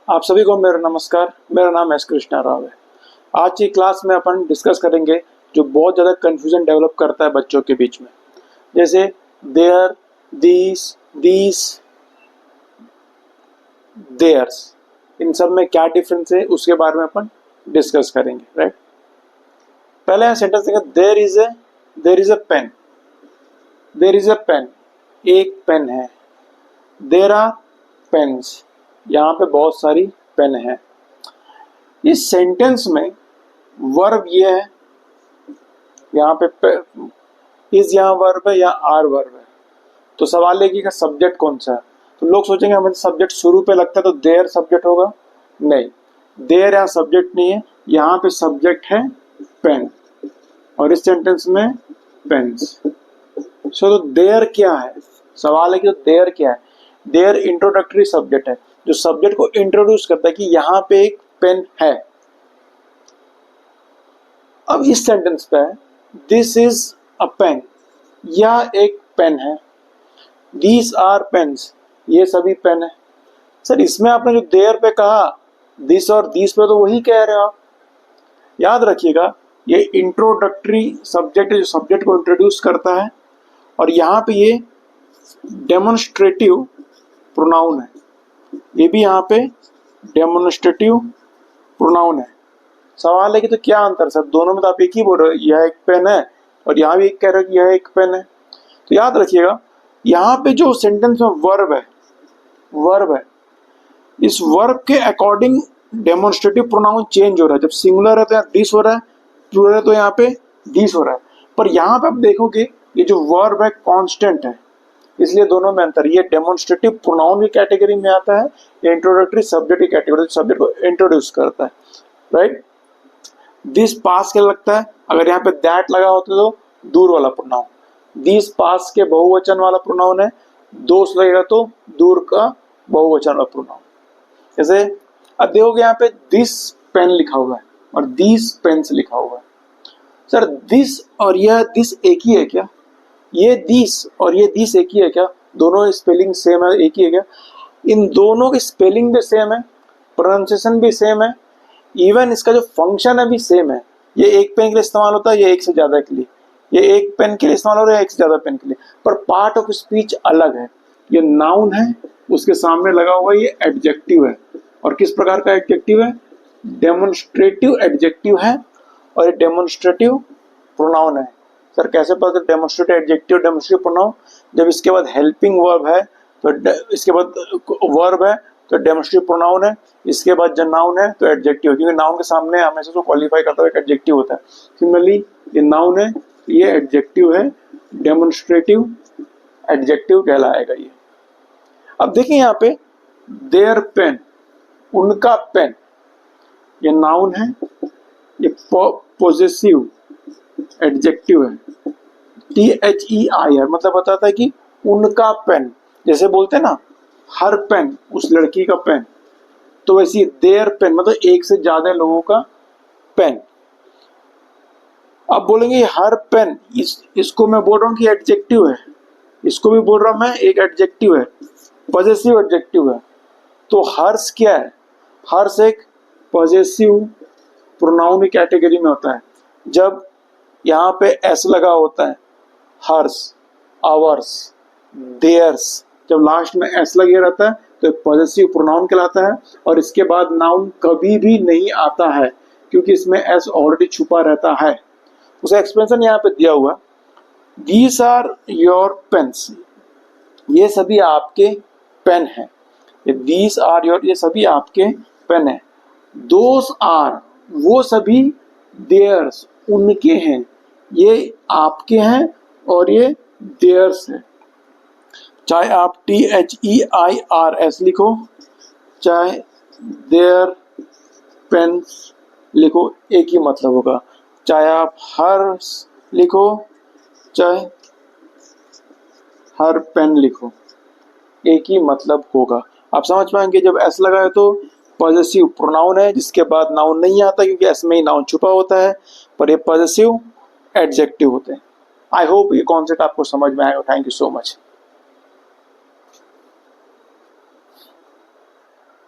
आप सभी को मेरा नमस्कार। मेरा नाम एस कृष्णा राव है। आज की क्लास में अपन डिस्कस करेंगे जो बहुत ज़्यादा कन्फ्यूजन डेवलप करता है बच्चों के बीच में, जैसे देयर, दीस, देयर्स। इन सब में क्या डिफरेंस है उसके बारे में अपन डिस्कस करेंगे, राइट। पहले सेंटेंस देखें, there is a pen. There is a pen, एक पेन है। देयर आर पेन्स, यहाँ पे बहुत सारी पेन है। इस सेंटेंस में वर्ब ये है, यहाँ पे इज यहाँ वर्ब है या आर वर्ब है। तो सवाल है कि सब्जेक्ट कौन सा है। तो लोग सोचेंगे हमें सब्जेक्ट शुरू पे लगता है तो देयर सब्जेक्ट होगा। नहीं, देयर यहाँ सब्जेक्ट नहीं है, यहाँ पे सब्जेक्ट है पेन और इस सेंटेंस में पेन्स। सो तो देयर क्या है, सवाल है कि तो देयर क्या है। देयर इंट्रोडक्टरी सब्जेक्ट है जो सब्जेक्ट को इंट्रोड्यूस करता है कि यहाँ पे एक पेन है। अब इस सेंटेंस पे दिस इज अ पेन, यह एक पेन है। दीज आर पेन्स, ये सभी पेन है। सर इसमें आपने जो देयर पे कहा, दिस और दीस पे तो वही कह रहे हो आप। याद रखिएगा ये इंट्रोडक्टरी सब्जेक्ट है जो सब्जेक्ट को इंट्रोड्यूस करता है, और यहाँ पे ये डेमोन्स्ट्रेटिव प्रोनाउन है। ये भी यहाँ पे डेमोन्स्ट्रेटिव प्रोनाउन है। सवाल है कि तो क्या अंतर सर, दोनों में तो आप एक ही बोल रहे हो, यह एक पेन है और यहाँ भी एक कह रहे हो कि यह एक पेन है। तो याद रखिएगा यहाँ पे जो सेंटेंस में वर्ब है, इस वर्ब के अकॉर्डिंग डेमोन्स्ट्रेटिव प्रोनाउन चेंज हो रहा है। जब सिंगुलर है तो यहाँ दिस हो रहा है, प्लूरल है तो यहाँ पे दिस हो रहा है। पर यहाँ पे आप देखोगे ये जो वर्ब है कांस्टेंट है, इसलिए दोनों में अंतर। ये डेमोन्स्ट्रेटिव प्रोनाउन की कैटेगरी में आता है, ये इंट्रोडक्टरी सब्जेक्ट की कैटेगरी, सब्जेक्ट को इंट्रोड्यूस करता है, राइट। दिस पास के लगता है, अगर यहाँ पे दैट लगा होता तो दूर वाला प्रोनाउन। दिस पास के बहुवचन वाला प्रोनाउन है, दोस्त लगेगा तो दूर का बहुवचन वाला प्रोनाउन। जैसे अब देखोगे यहाँ पे दिस पेन लिखा हुआ है और दिस पेन्स लिखा हुआ है। सर दिस और यह दिस एक ही है क्या? ये दिस और ये दिस एक ही है क्या? दोनों स्पेलिंग सेम है, एक ही है क्या? इन दोनों की स्पेलिंग भी सेम है, प्रोनाउंसिएशन भी सेम है, इवन इसका जो फंक्शन है भी सेम है। ये एक पेन के लिए इस्तेमाल होता है, ये एक से ज्यादा के लिए। ये एक पेन के लिए इस्तेमाल हो रहा है, एक से ज्यादा पेन के लिए, पर पार्ट ऑफ स्पीच अलग है। ये नाउन है, उसके सामने लगा हुआ ये एडजेक्टिव है। और किस प्रकार का एडजेक्टिव है? डेमोन्स्ट्रेटिव एडजेक्टिव है और ये डेमोन्स्ट्रेटिव प्रोनाउन है। सर कैसे पता डेमोन्स्ट्रेटिव एडजेक्टिव डेमोन्स्ट्रेटिव प्रोनाउन? जब इसके बाद हेल्पिंग वर्ब है तो इसके बाद वर्ब है तो डेमोन्स्ट्रेटिव प्रोनाउन है, इसके बाद जब नाउन है तो एडजेक्टिव, क्योंकि नाउन के सामने हमेशा जो क्वालिफाई करता है एक एडजेक्टिव होता है। सिमिलरली ये नाउन है, ये एडजेक्टिव है, डेमोन्स्ट्रेटिव एडजेक्टिव कहलाएगा ये। अब देखिए यहाँ पे देयर पेन, उनका पेन, ये नाउन है, ये पॉजेसिव एडजेक्टिव है। THEIR मतलब बताता है कि उनका पेन। जैसे बोलते हैं ना हर पेन, उस लड़की का पेन, तो वैसे देयर पेन मतलब एक से ज्यादा लोगों का पेन। अब बोलेंगे हर पेन, इसको मैं बोल रहा हूँ कि एडजेक्टिव है, इसको भी बोल रहा हूँ मैं एक एडजेक्टिव है, पॉजेसिव एडजेक्टिव है। तो हर्ष क्या है? हर्ष एक पॉजेसिव प्रोनाउन की कैटेगरी में होता है। जब यहाँ पे एस लगा होता है, हर्ष, आवर्स, देयर्स, जब लास्ट में एस लगे रहता है तो एक पॉजेसिव प्रोनाउन कहलाता है। और इसके बाद नाउन कभी भी नहीं आता है क्योंकि इसमें एस ऑलरेडी छुपा रहता है। उसका एक्सप्लेनेशन यहाँ पे दिया हुआ, दीज आर योर पेन्स, ये सभी आपके पेन हैं। दीज आर योर, ये सभी आपके पेन है। दोस आर, वो सभी देयर्स, उनके हैं। ये आपके हैं और ये देयर्स है। चाहे आप THEIRS लिखो, चाहे देयर पेन्स लिखो, एक ही मतलब होगा। चाहे आप हर्ष लिखो, चाहे हर पेन लिखो, एक ही मतलब होगा। आप समझ पाएंगे जब एस लगा है तो पॉजेसिव प्रोनाउन है, जिसके बाद नाउन नहीं आता क्योंकि एस में ही नाउन छुपा होता है, पर ये पॉजेसिव एडजेक्टिव होते हैं। आई होप ये कॉन्सेप्ट आपको समझ में आएगा। Thank you so much.